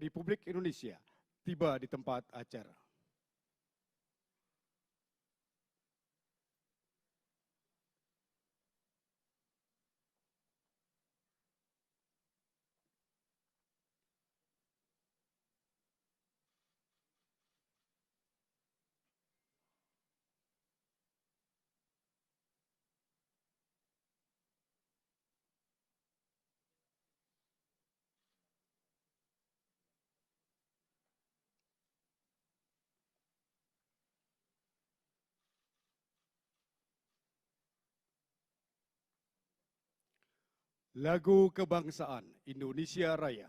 Republik Indonesia tiba di tempat acara. Lagu Kebangsaan Indonesia Raya.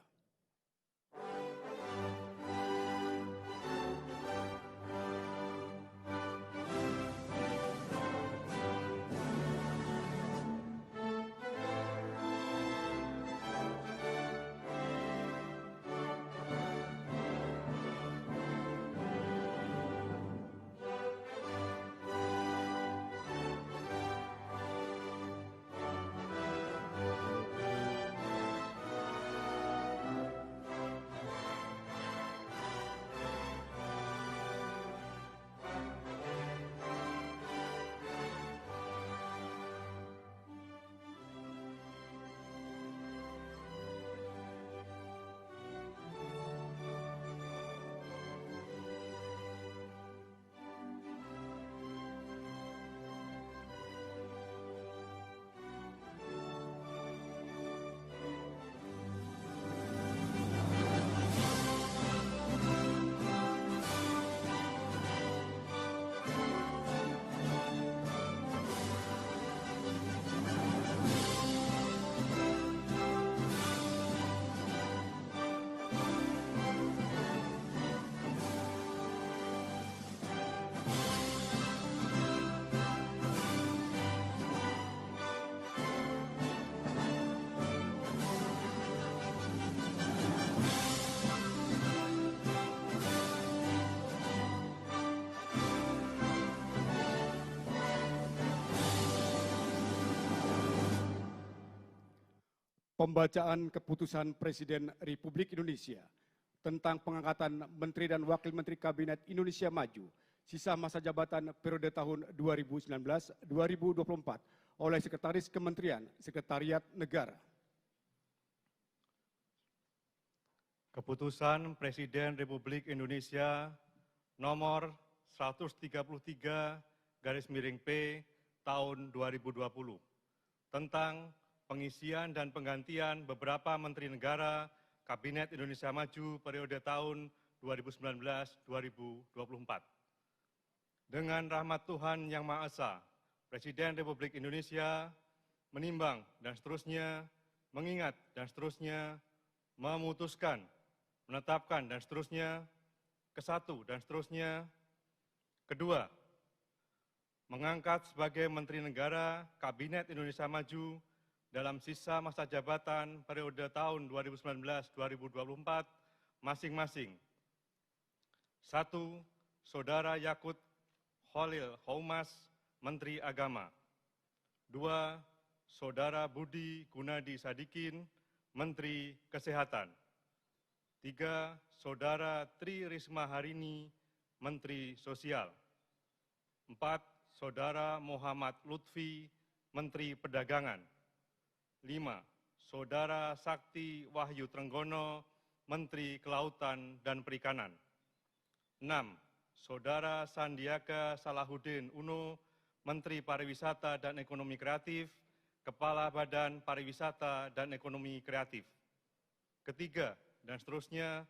Pembacaan keputusan Presiden Republik Indonesia tentang pengangkatan Menteri dan Wakil Menteri Kabinet Indonesia Maju sisa masa jabatan periode tahun 2019-2024 oleh Sekretaris Kementerian Sekretariat Negara. Keputusan Presiden Republik Indonesia nomor 133/P tahun 2020 tentang pengisian dan penggantian beberapa Menteri Negara Kabinet Indonesia Maju periode tahun 2019-2024. Dengan rahmat Tuhan Yang Maha Esa, Presiden Republik Indonesia menimbang dan seterusnya, mengingat dan seterusnya, memutuskan, menetapkan dan seterusnya, kesatu dan seterusnya, kedua, mengangkat sebagai Menteri Negara Kabinet Indonesia Maju dalam sisa masa jabatan periode tahun 2019-2024 masing-masing. 1. Saudara Yakut Khalil Qoumas, Menteri Agama. 2. Saudara Budi Gunadi Sadikin, Menteri Kesehatan. 3. Saudara Tri Risma Harini, Menteri Sosial. 4. Saudara Muhammad Lutfi, Menteri Perdagangan. 5. Saudara Sakti Wahyu Trenggono, Menteri Kelautan dan Perikanan. 6. Saudara Sandiaga Salahuddin Uno, Menteri Pariwisata dan Ekonomi Kreatif, Kepala Badan Pariwisata dan Ekonomi Kreatif. Ketiga, dan seterusnya,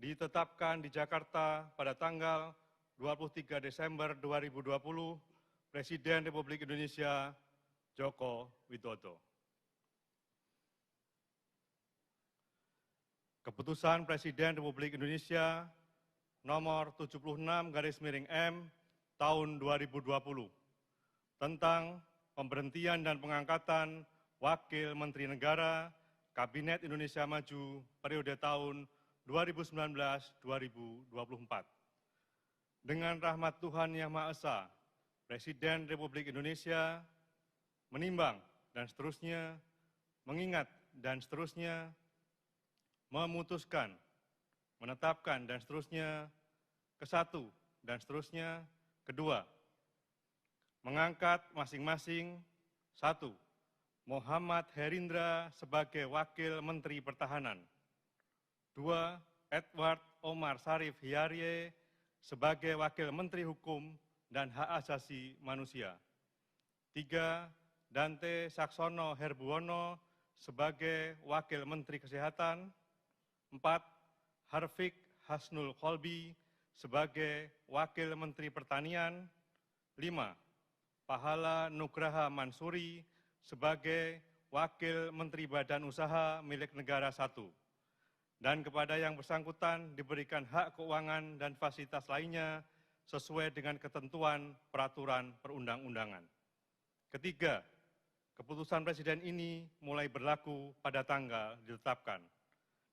ditetapkan di Jakarta pada tanggal 23 Desember 2020, Presiden Republik Indonesia Joko Widodo. Keputusan Presiden Republik Indonesia nomor 76/M tahun 2020 tentang pemberhentian dan pengangkatan Wakil Menteri Negara Kabinet Indonesia Maju periode tahun 2019-2024. Dengan rahmat Tuhan Yang Maha Esa, Presiden Republik Indonesia menimbang dan seterusnya, mengingat dan seterusnya, memutuskan, menetapkan dan seterusnya, ke-1 dan seterusnya, kedua, mengangkat masing-masing 1. Muhammad Herindra sebagai Wakil Menteri Pertahanan. 2. Edward Omar Syarif Hiarie sebagai Wakil Menteri Hukum dan Hak Asasi Manusia. 3. Dante Saksono Herbuwono sebagai Wakil Menteri Kesehatan. 4. Harfiq Hasnul Kolbi sebagai Wakil Menteri Pertanian. 5. Pahala Nugraha Mansuri sebagai Wakil Menteri Badan Usaha milik Negara 1. Dan kepada yang bersangkutan diberikan hak keuangan dan fasilitas lainnya sesuai dengan ketentuan peraturan perundang-undangan. Ketiga, keputusan Presiden ini mulai berlaku pada tanggal ditetapkan.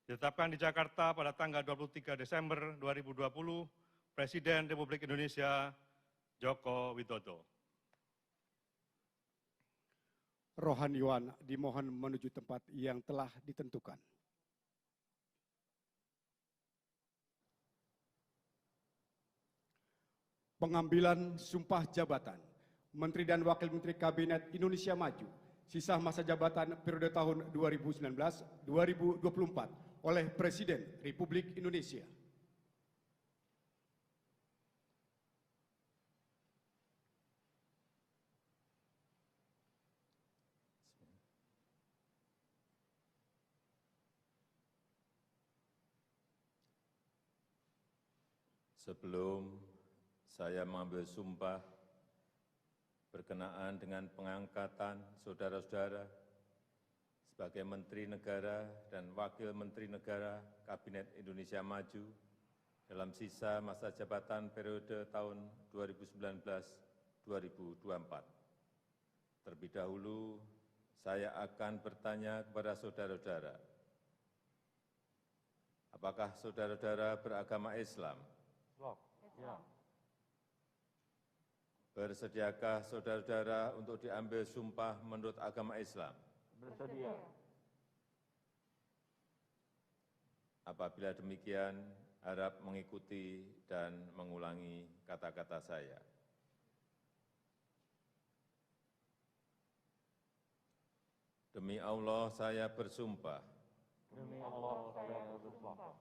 Ditetapkan di Jakarta pada tanggal 23 Desember 2020, Presiden Republik Indonesia Joko Widodo. Rohaniwan dimohon menuju tempat yang telah ditentukan. Pengambilan sumpah jabatan Menteri dan Wakil Menteri Kabinet Indonesia Maju sisa masa jabatan periode tahun 2019-2024 oleh Presiden Republik Indonesia. Sebelum saya mengambil sumpah berkenaan dengan pengangkatan saudara-saudara sebagai Menteri Negara dan Wakil Menteri Negara Kabinet Indonesia Maju dalam sisa masa jabatan periode tahun 2019-2024. Terlebih dahulu, saya akan bertanya kepada saudara-saudara, apakah saudara-saudara beragama Islam? Ya. Bersediakah saudara-saudara untuk diambil sumpah menurut agama Islam? Bersedia. Apabila demikian, harap mengikuti dan mengulangi kata-kata saya. Demi Allah saya bersumpah Demi Allah saya bersumpah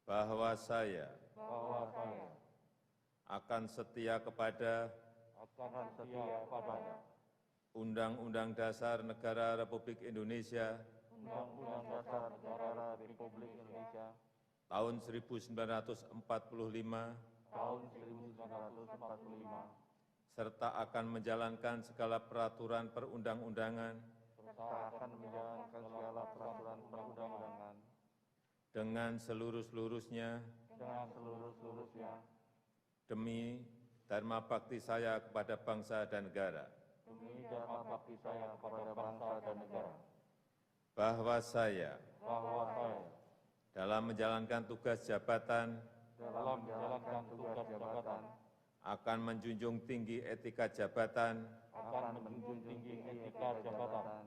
bahwa saya bahwa saya akan setia kepada akan setia kepada Undang-Undang Dasar Negara Republik Indonesia Undang-Undang Dasar Negara Republik Indonesia tahun 1945 tahun 1945 serta akan menjalankan segala peraturan perundang-undangan serta akan menjalankan segala peraturan perundang-undangan dengan seluruh-seluruhnya dengan seluruh-seluruhnya demi dharma bakti saya kepada bangsa dan negara, demi dharma bakti saya kepada bangsa dan negara, bahwa saya bahwa saya dalam menjalankan tugas jabatan dalam menjalankan tugas jabatan akan menjunjung tinggi etika jabatan, akan menjunjung tinggi etika jabatan,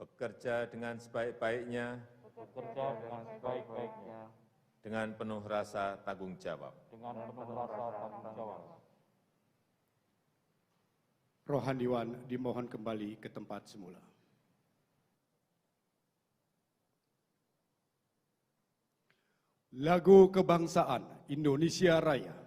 bekerja dengan sebaik-baiknya, bekerja dengan sebaik-baiknya, dengan penuh rasa tanggung jawab. dengan penuh rasa tanggung jawab. Rohaniwan dimohon kembali ke tempat semula. Lagu Kebangsaan Indonesia Raya.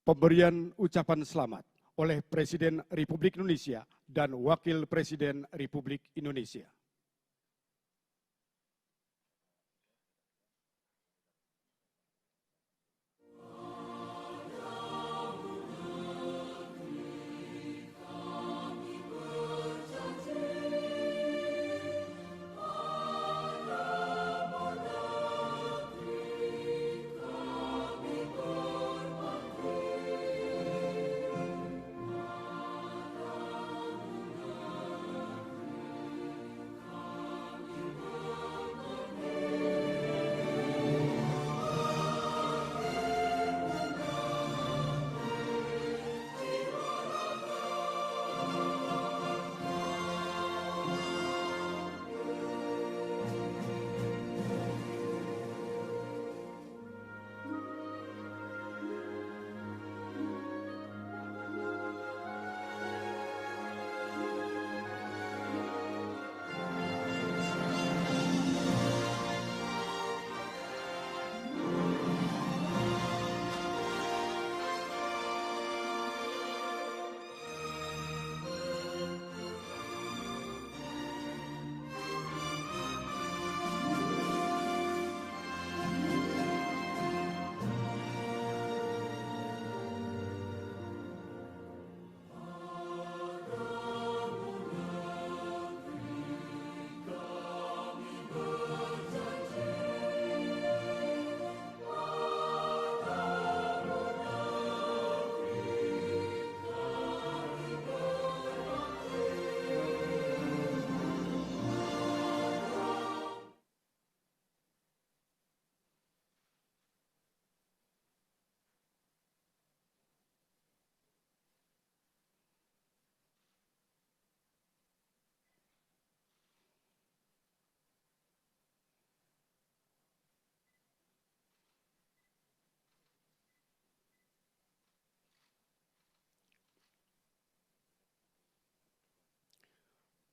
Pemberian ucapan selamat oleh Presiden Republik Indonesia dan Wakil Presiden Republik Indonesia.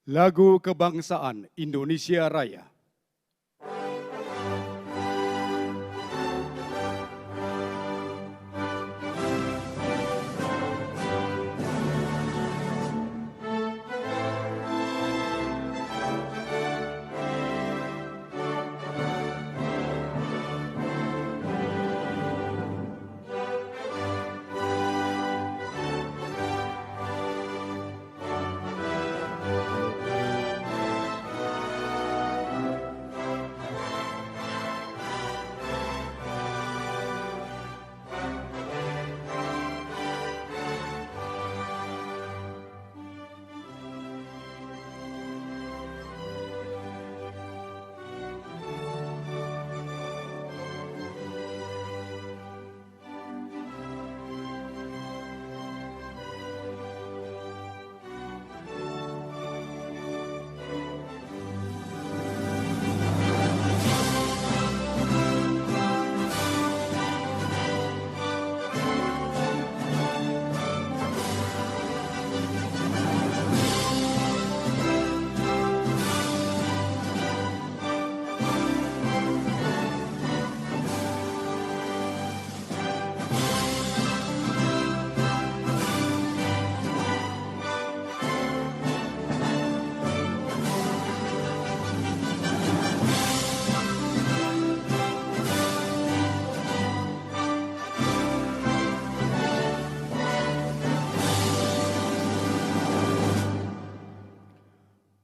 Lagu Kebangsaan Indonesia Raya.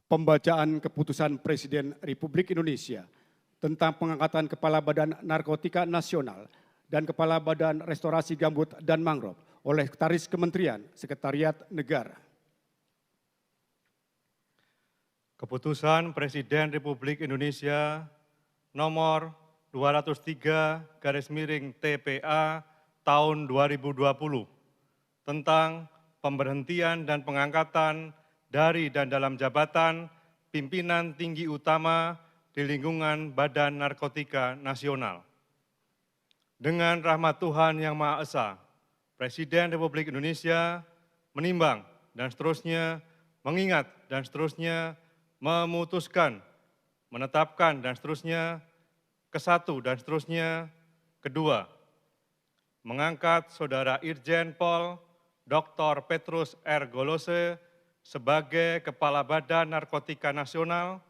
Pembacaan Keputusan Presiden Republik Indonesia tentang pengangkatan Kepala Badan Narkotika Nasional dan Kepala Badan Restorasi Gambut dan Mangrove oleh Sekretaris Kementerian Sekretariat Negara. Keputusan Presiden Republik Indonesia nomor 203/TPA tahun 2020 tentang pemberhentian dan pengangkatan dari dan dalam jabatan pimpinan tinggi utama di lingkungan Badan Narkotika Nasional. Dengan rahmat Tuhan Yang Maha Esa, Presiden Republik Indonesia menimbang dan seterusnya mengingat dan seterusnya memutuskan, menetapkan dan seterusnya, kesatu dan seterusnya, kedua, mengangkat Saudara Irjen Pol Dr. Petrus R. Golose sebagai Kepala Badan Narkotika Nasional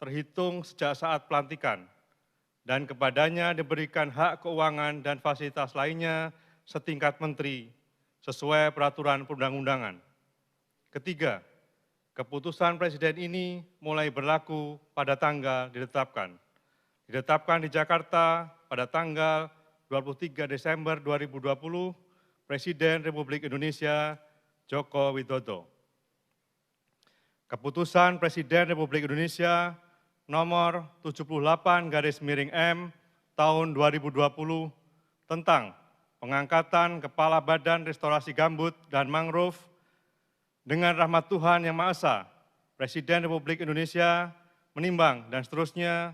terhitung sejak saat pelantikan, dan kepadanya diberikan hak keuangan dan fasilitas lainnya setingkat menteri sesuai peraturan perundang-undangan. Ketiga, keputusan Presiden ini mulai berlaku pada tanggal ditetapkan. Ditetapkan di Jakarta pada tanggal 23 Desember 2020, Presiden Republik Indonesia Joko Widodo. Keputusan Presiden Republik Indonesia nomor 78/M tahun 2020 tentang pengangkatan Kepala Badan Restorasi Gambut dan Mangrove dengan rahmat Tuhan Yang Maha Esa, Presiden Republik Indonesia menimbang dan seterusnya,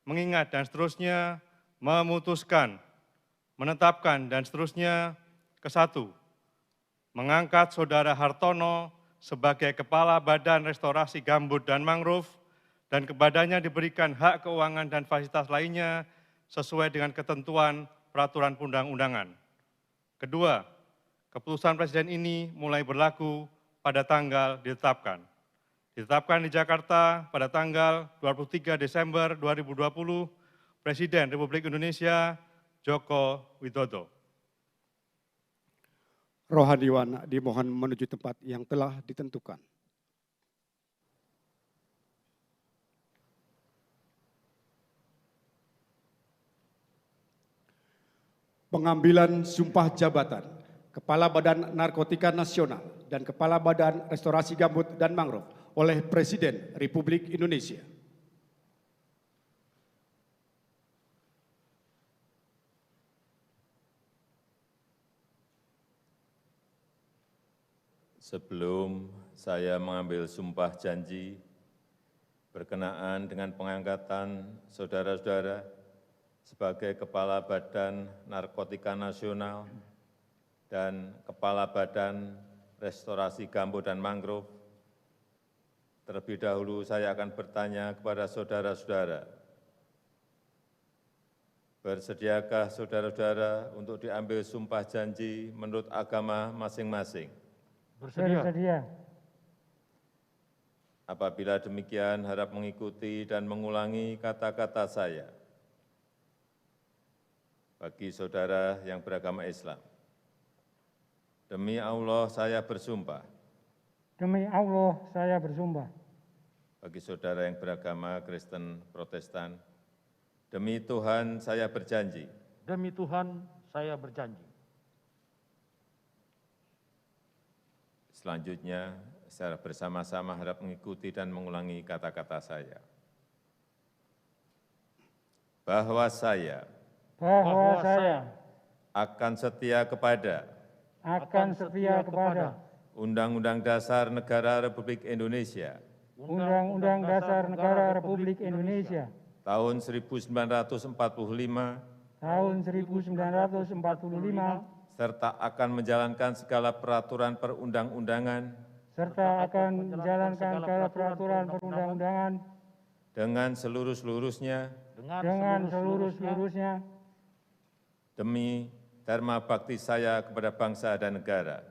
mengingat dan seterusnya, memutuskan, menetapkan dan seterusnya. Ke-1, mengangkat Saudara Hartono sebagai Kepala Badan Restorasi Gambut dan Mangrove dan kepadanya diberikan hak keuangan dan fasilitas lainnya sesuai dengan ketentuan peraturan perundang-undangan. Kedua, keputusan Presiden ini mulai berlaku pada tanggal ditetapkan. Ditetapkan di Jakarta pada tanggal 23 Desember 2020, Presiden Republik Indonesia Joko Widodo. Rohaniwan dimohon menuju tempat yang telah ditentukan. Pengambilan sumpah jabatan Kepala Badan Narkotika Nasional dan Kepala Badan Restorasi Gambut dan Mangrove oleh Presiden Republik Indonesia. Sebelum saya mengambil sumpah janji berkenaan dengan pengangkatan saudara-saudara sebagai Kepala Badan Narkotika Nasional dan Kepala Badan Restorasi Gambut dan Mangrove, terlebih dahulu saya akan bertanya kepada saudara-saudara, bersediakah saudara-saudara untuk diambil sumpah janji menurut agama masing-masing? Bersedia. Apabila demikian, harap mengikuti dan mengulangi kata-kata saya. Bagi saudara yang beragama Islam, demi Allah saya bersumpah. Demi Allah saya bersumpah. Bagi saudara yang beragama Kristen Protestan, demi Tuhan saya berjanji. Demi Tuhan saya berjanji. Selanjutnya, secara bersama-sama harap mengikuti dan mengulangi kata-kata saya. Bahwa saya akan setia kepada Undang-Undang Dasar Negara Republik Indonesia Undang-Undang Dasar Negara Republik Indonesia tahun 1945 serta akan menjalankan segala peraturan perundang-undangan dengan seluruh-seluruhnya demi dharma bakti saya kepada bangsa dan negara.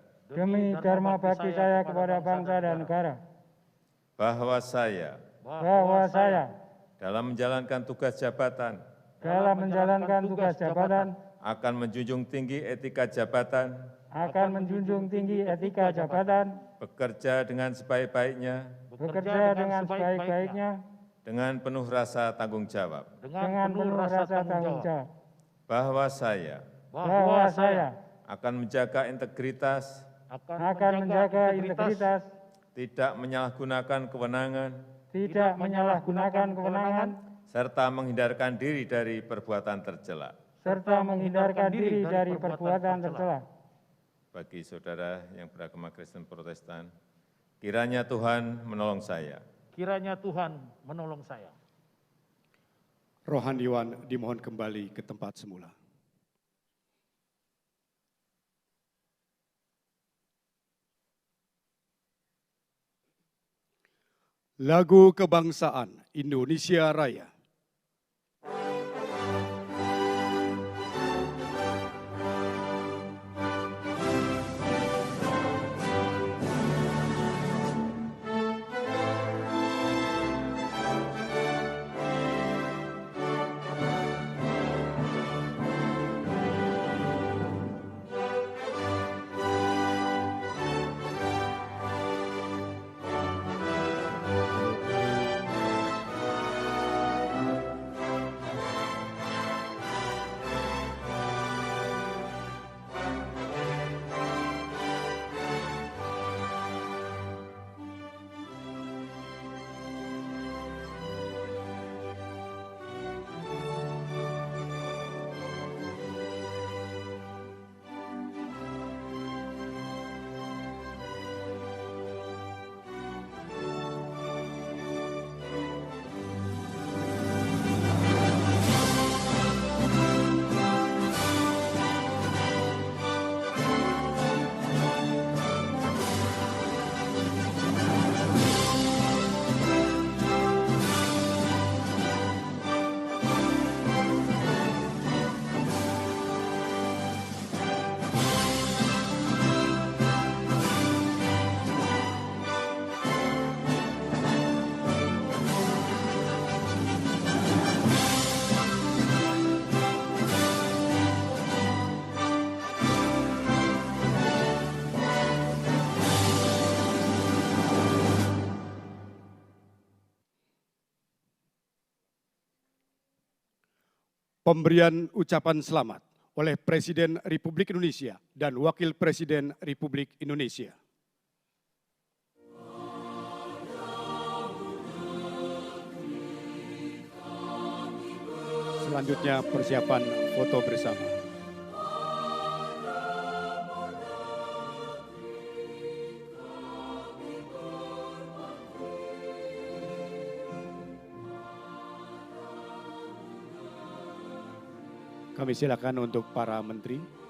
Bahwa saya dalam menjalankan tugas jabatan akan menjunjung tinggi etika jabatan, bekerja dengan sebaik-baiknya, dengan penuh rasa tanggung jawab. Bahwa saya akan menjaga integritas, tidak menyalahgunakan kewenangan, serta menghindarkan diri dari perbuatan tercela. Bagi saudara yang beragama Kristen Protestan, kiranya Tuhan menolong saya. Rohaniwan dimohon kembali ke tempat semula. Lagu Kebangsaan Indonesia Raya. Pemberian ucapan selamat oleh Presiden Republik Indonesia dan Wakil Presiden Republik Indonesia. Selanjutnya persiapan foto bersama. Kami silakan untuk para menteri.